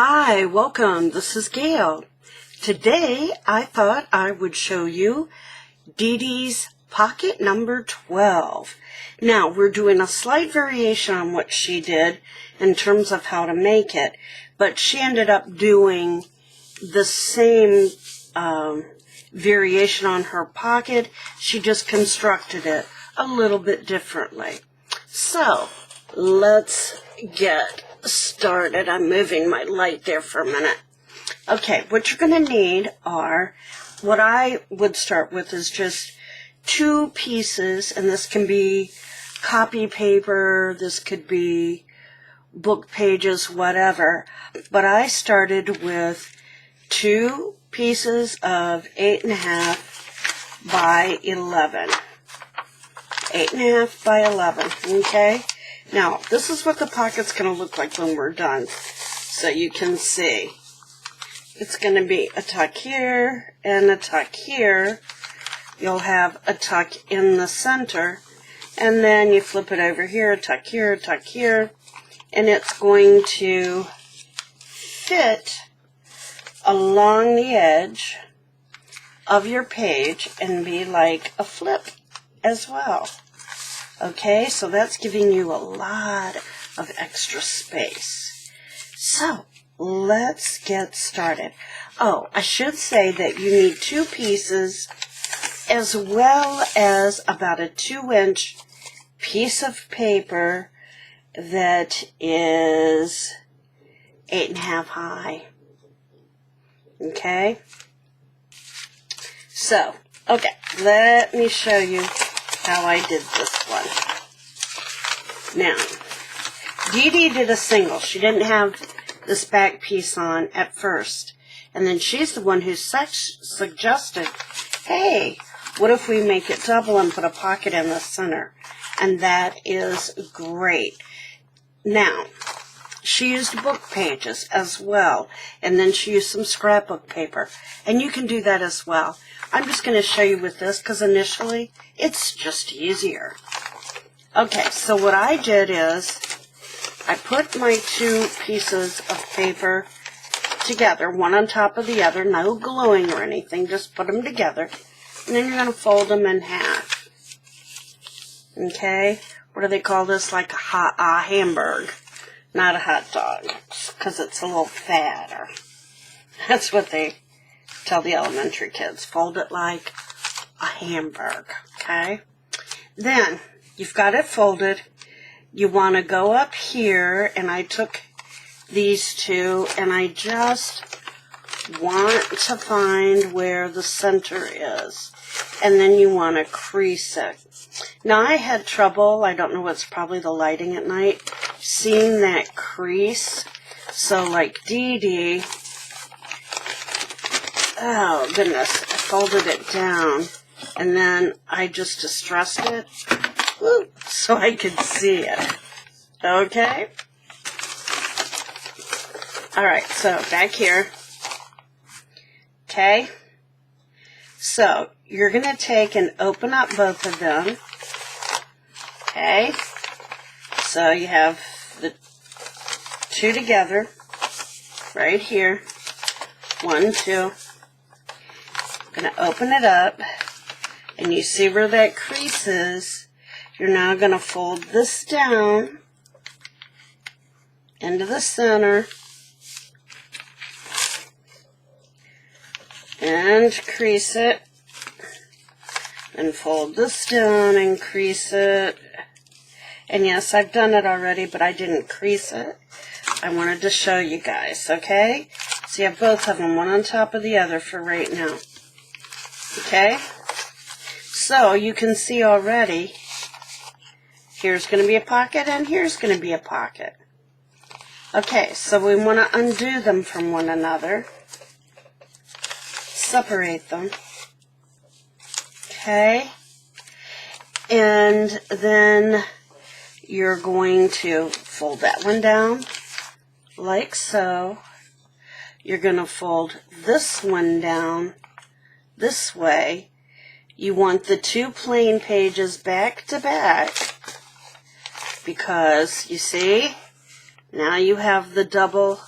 Hi, welcome. This is Gail. Today I thought I would show you Dee Dee's pocket number 12. Now we're doing a slight variation on what she did in terms of how to make it, but she ended up doing the same variation on her pocket. She just constructed it a little bit differently. So let's get started. I'm moving my light there for a minute. Okay, what you're going to need are, what I would start with is just two pieces, and this can be copy paper, this could be book pages, whatever, but I started with two pieces of 8.5 by 11. 8.5 by 11, okay? Now, this is what the pocket's going to look like when we're done, so you can see. It's going to be a tuck here and a tuck here. You'll have a tuck in the center, and then you flip it over here, a tuck here, and it's going to fit along the edge of your page and be like a flip as well. Okay, so that's giving you a lot of extra space. So, let's get started. Oh, I should say that you need two pieces as well as about a 2-inch piece of paper that is 8.5 high. Okay? So, okay, let me show you how I did this one. Now, Dee Dee did a single. She didn't have this back piece on at first. And then she's the one who suggested, hey, what if we make it double and put a pocket in the center? And that is great. Now, she used book pages as well. And then she used some scrapbook paper. And you can do that as well. I'm just going to show you with this because initially it's just easier. Okay, so what I did is I put my two pieces of paper together, one on top of the other, no gluing or anything, just put them together. And then you're going to fold them in half. Okay? What do they call this? Like a hamburger, not a hot dog, because it's a little fatter. That's what they tell the elementary kids. Fold it like a hamburger, okay? Then, you've got it folded. You want to go up here, and I took these two, and I just want to find where the center is. And then you want to crease it. Now, I had trouble, I don't know what's probably the lighting at night, seeing that crease. So, like Dee Dee, oh, goodness, I folded it down, and then I just distressed it so I could see it. Okay? Alright, so back here. Okay? So, you're going to take and open up both of them. Okay? So, you have the two together right here. 1, 2. I'm going to open it up, and you see where that crease is. You're now going to fold this down into the center and crease it, and fold this down and crease it. And yes, I've done it already, but I didn't crease it. I wanted to show you guys, okay? So you have both of them, one on top of the other for right now. Okay? So you can see already, here's going to be a pocket and here's going to be a pocket. Okay, so we want to undo them from one another. Separate them. Okay? And then you're going to fold that one down like so. You're going to fold this one down this way. You want the two plain pages back to back because, you see, now you have the double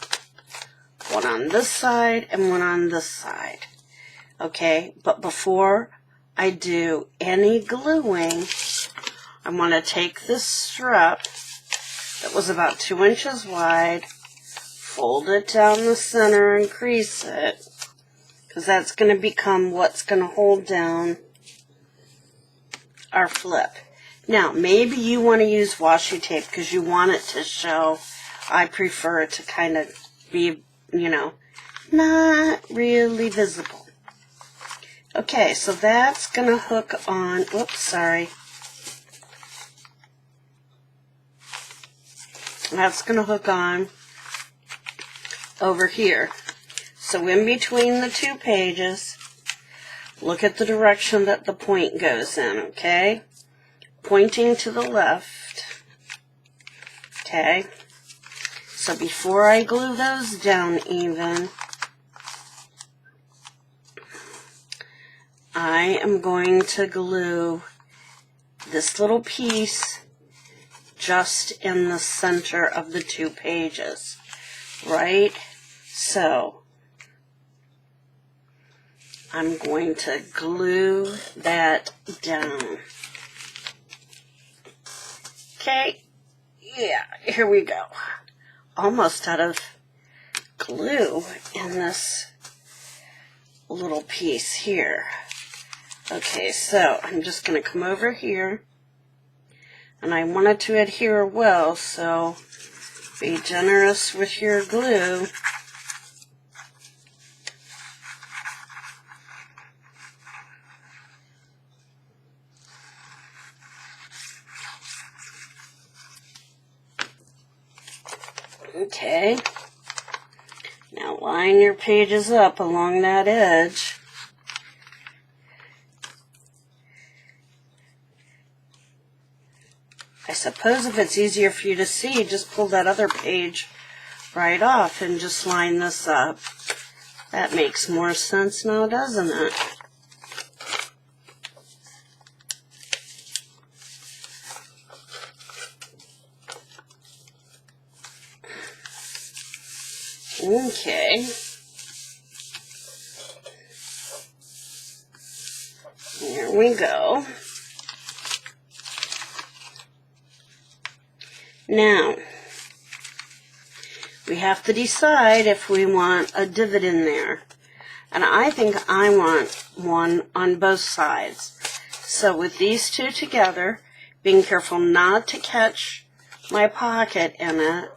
one on this side and one on this side. Okay, but before I do any gluing, I want to take this strip that was about 2 inches wide, fold it down the center and crease it, because that's going to become what's going to hold down our flip. Now, maybe you want to use washi tape because you want it to show. I prefer it to kind of be, you know, not really visible. Okay, so that's going to hook on, whoops, sorry. That's going to hook on over here. So in between the two pages, look at the direction that the point goes in, okay? Pointing to the left, okay? So before I glue those down even, I am going to glue this little piece just in the center of the two pages, right? So I'm going to glue that down. Okay, yeah, here we go. Almost out of glue in this little piece here. Okay, so I'm just going to come over here, and I want it to adhere well, so be generous with your glue. Okay, now line your pages up along that edge. I suppose if it's easier for you to see, just pull that other page right off and just line this up. That makes more sense now, doesn't it? Okay. There we go. Now, we have to decide if we want a divot in there. And I think I want one on both sides. So with these two together, being careful not to catch my pocket in it,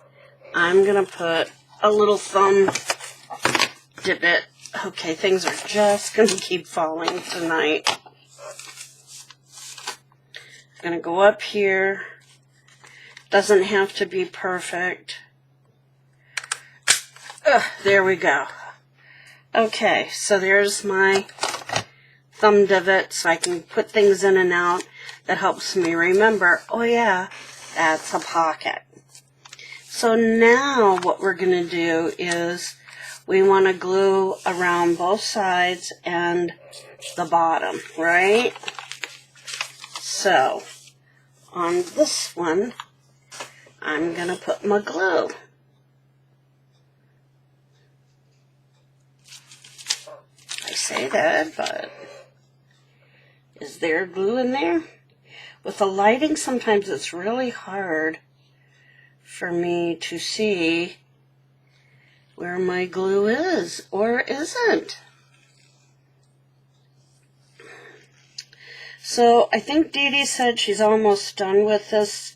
I'm going to put a little thumb divot. Okay, things are just going to keep falling tonight. I'm going to go up here. Doesn't have to be perfect. There we go. Okay, so there's my thumb divot, so I can put things in and out. That helps me remember, oh yeah, that's a pocket. So now what we're going to do is we want to glue around both sides and the bottom, right? So on this one, I'm going to put my glue. I say that, but is there glue in there? With the lighting, sometimes it's really hard for me to see where my glue is or isn't. So I think Dee Dee said she's almost done with this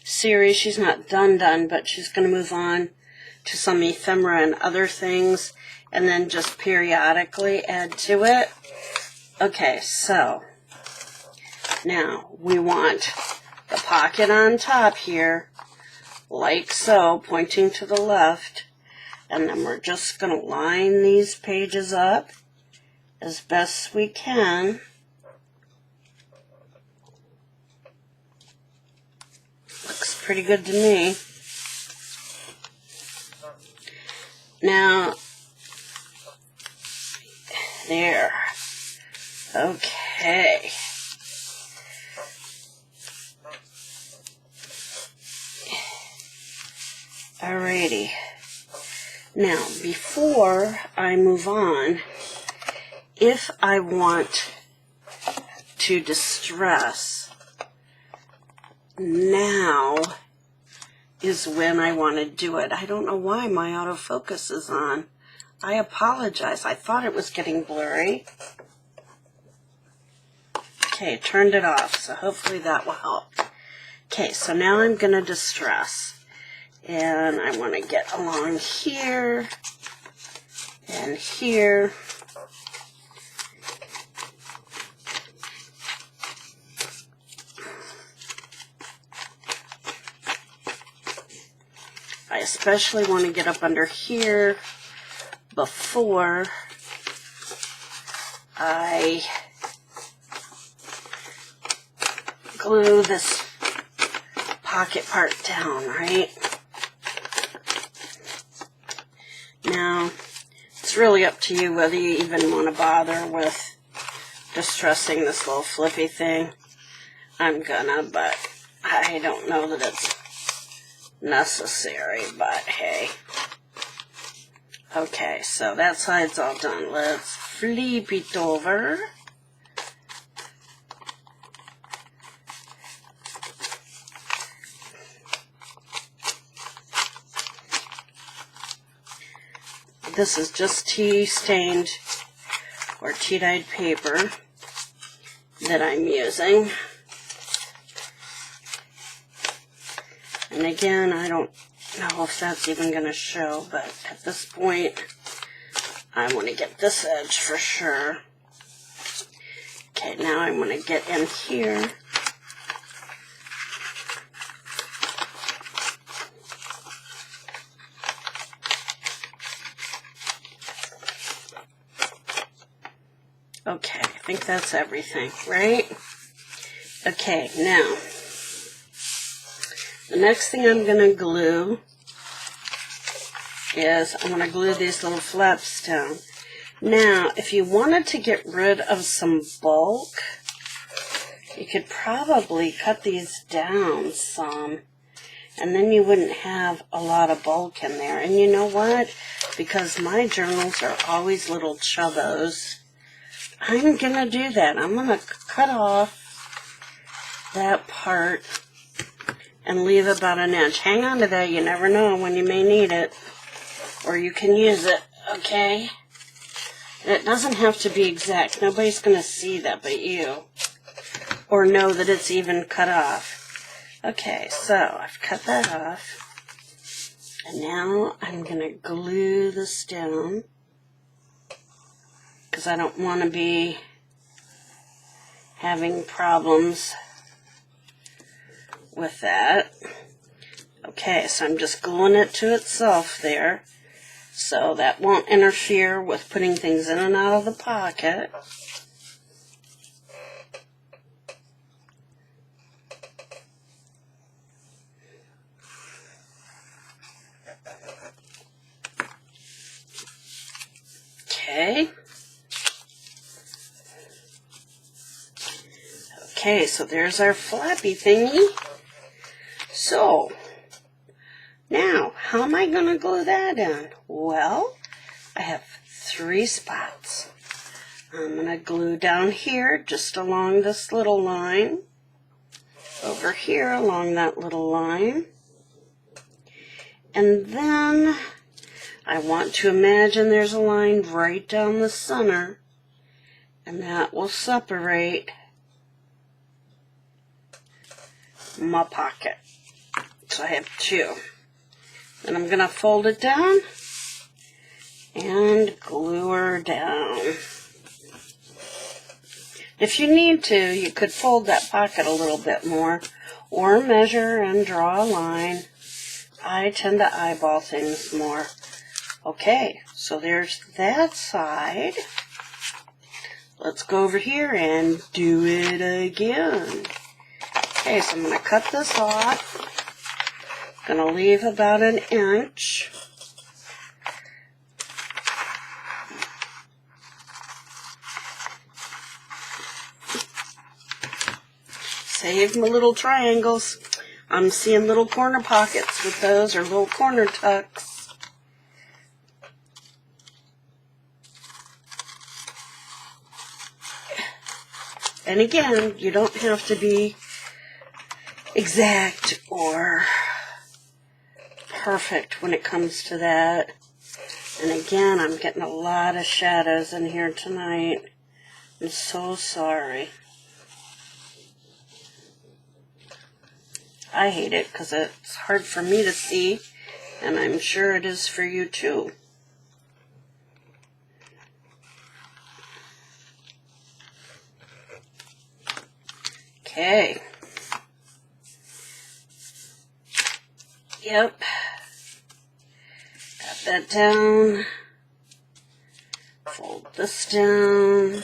series. She's not done, but she's going to move on to some ephemera and other things, and then just periodically add to it. Okay, so now we want the pocket on top here, like so, pointing to the left, and then we're just going to line these pages up as best we can. Looks pretty good to me. Now, there. Okay. Alrighty. Now, before I move on, if I want to distress, now is when I want to do it. I don't know why my autofocus is on. I apologize. I thought it was getting blurry. Okay, turned it off, so hopefully that will help. Okay, so now I'm going to distress. And I want to get along here and here. I especially want to get up under here before I glue this pocket part down, right? Now, it's really up to you whether you even want to bother with distressing this little flippy thing. I'm gonna, but I don't know that it's necessary, but hey. Okay, so that side's all done. Let's flip it over. This is just tea stained or tea dyed paper that I'm using. And again, I don't know if that's even going to show, but at this point, I want to get this edge for sure. Okay, now I'm going to get in here. Okay, I think that's everything, right? Okay, now, the next thing I'm going to glue is I'm going to glue these little flaps down. Now, if you wanted to get rid of some bulk, you could probably cut these down some, and then you wouldn't have a lot of bulk in there. And you know what? Because my journals are always little chubbos, I'm going to do that. I'm going to cut off that part and leave about an inch. Hang on to that. You never know when you may need it, or you can use it, okay? It doesn't have to be exact. Nobody's going to see that but you, or know that it's even cut off. Okay, so I've cut that off, and now I'm going to glue this down, because I don't want to be having problems with that. Okay, so I'm just gluing it to itself there, so that won't interfere with putting things in and out of the pocket. Okay. Okay, so there's our flappy thingy. So, now, how am I going to glue that in? Well, I have 3 spots. I'm going to glue down here, just along this little line. Over here, along that little line. And then, I want to imagine there's a line right down the center. And that will separate my pocket. So I have 2. Then I'm going to fold it down and glue her down. If you need to, you could fold that pocket a little bit more, or measure and draw a line. I tend to eyeball things more. Okay, so there's that side. Let's go over here and do it again. Okay, so I'm going to cut this off. I'm going to leave about an inch. Save my little triangles. I'm seeing little corner pockets with those, or little corner tucks. And again, you don't have to be exact or perfect when it comes to that. And again, I'm getting a lot of shadows in here tonight. I'm so sorry. I hate it because it's hard for me to see, and I'm sure it is for you too. Okay. Yep. Got that down. Fold this down.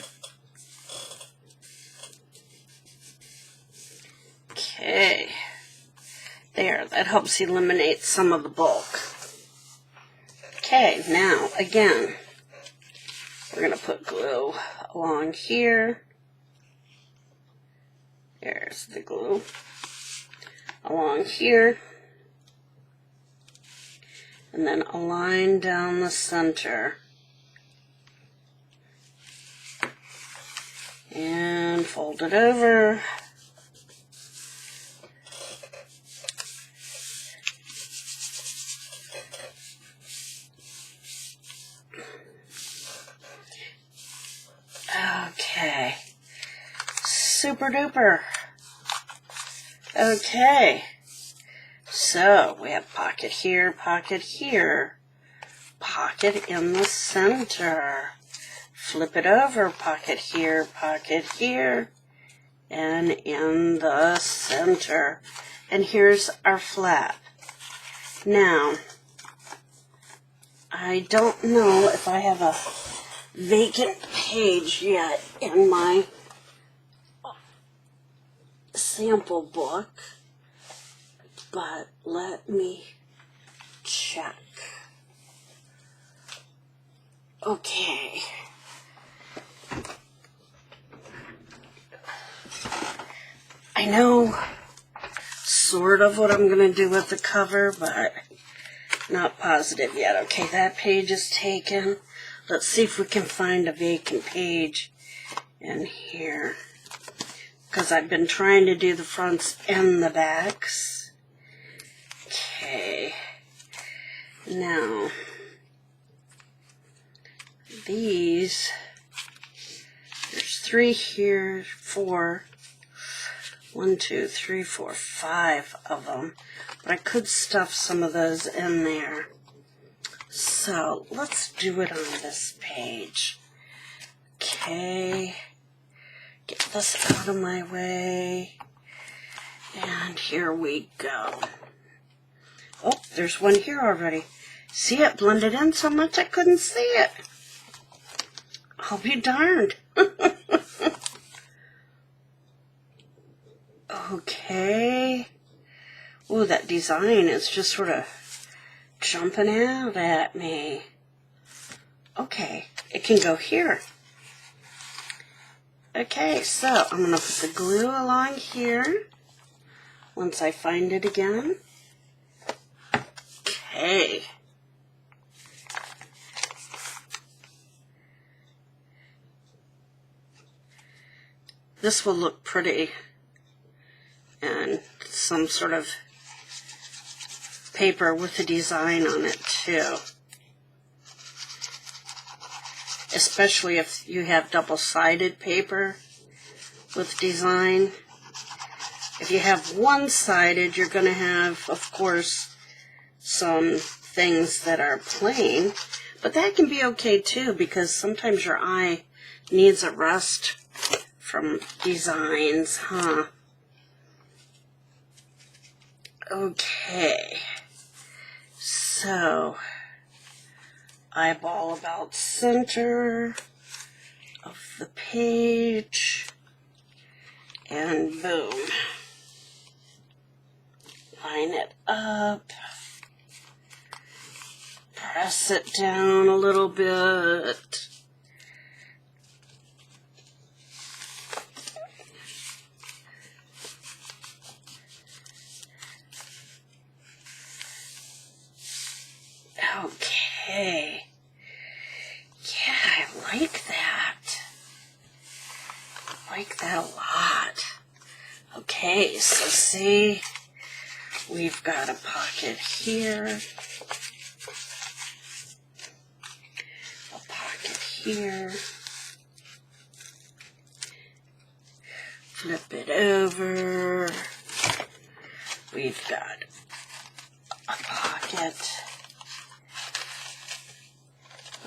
Okay. There, that helps eliminate some of the bulk. Okay, now, again, we're going to put glue along here. There's the glue. Along here. And then a line down the center. And fold it over. Okay. Super duper. Okay. So we have pocket here, pocket here, pocket in the center. Flip it over, pocket here, and in the center. And here's our flap. Now, I don't know if I have a vacant page yet in my sample book, but let me check. Okay. I know sort of what I'm going to do with the cover, but not positive yet. Okay, that page is taken. Let's see if we can find a vacant page in here, because I've been trying to do the fronts and the backs. Okay. Now, these, there's 3 here, 4. 1, 2, 3, 4, 5 of them. But I could stuff some of those in there. So let's do it on this page. Okay. Get this out of my way. And here we go. Oh, there's one here already. See, it blended in so much I couldn't see it. I'll be darned. Okay. Oh, that design is just sort of jumping out at me. Okay, it can go here. Okay, so I'm going to put the glue along here once I find it again. Okay. This will look pretty. And some sort of paper with a design on it too. Especially if you have double-sided paper with design. If you have one-sided, you're going to have, of course, some things that are plain. But that can be okay too, because sometimes your eye needs a rest from designs, huh? Okay, so eyeball about center of the page, and boom, line it up, press it down a little bit. Okay. Yeah, I like that. like that a lot. Okay, so see, we've got a pocket here, a pocket here, flip it over, we've got a pocket,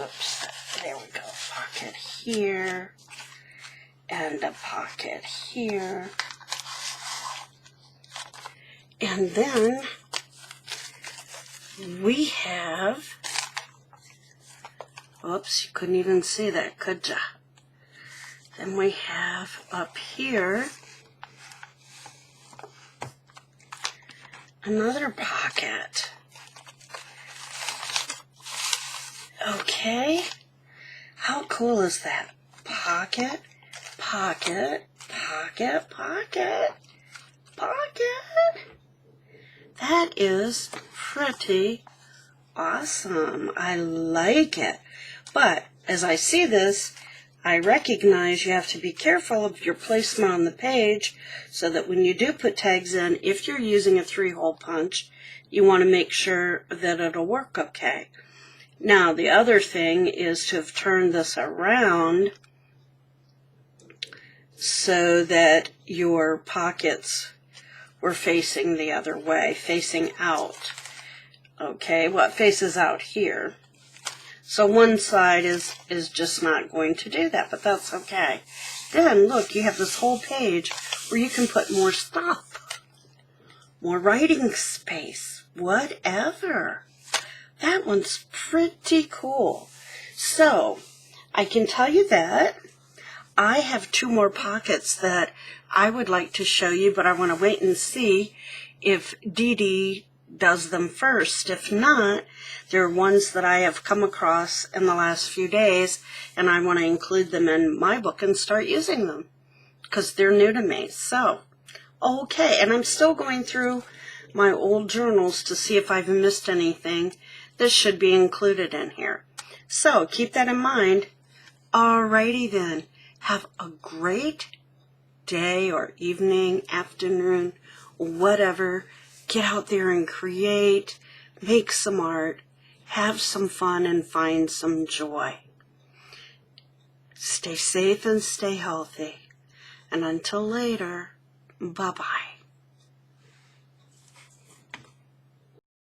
oops, there we go, pocket here, and a pocket here. And then we have, oops, you couldn't even see that, could ya? Then we have up here another pocket. Okay, how cool is that? Pocket, pocket, pocket, pocket, pocket. That is pretty awesome. I like it. But as I see this, I recognize you have to be careful of your placement on the page so that when you do put tags in, if you're using a 3-hole punch, you want to make sure that it'll work okay. Now, the other thing is to have turned this around so that your pockets were facing the other way, facing out. Okay, well, it faces out here. So one side is just not going to do that, but that's okay. Then, look, you have this whole page where you can put more stuff. More writing space, whatever. That one's pretty cool. So, I can tell you that I have 2 more pockets that I would like to show you, but I want to wait and see if Dee Dee does them first. If not, they're ones that I have come across in the last few days, and I want to include them in my book and start using them because they're new to me. So, okay, and I'm still going through my old journals to see if I've missed anything that should be included in here. So, keep that in mind. Alrighty then. Have a great day or evening, afternoon, whatever. Get out there and create, make some art, have some fun, and find some joy. Stay safe and stay healthy. And until later, bye-bye.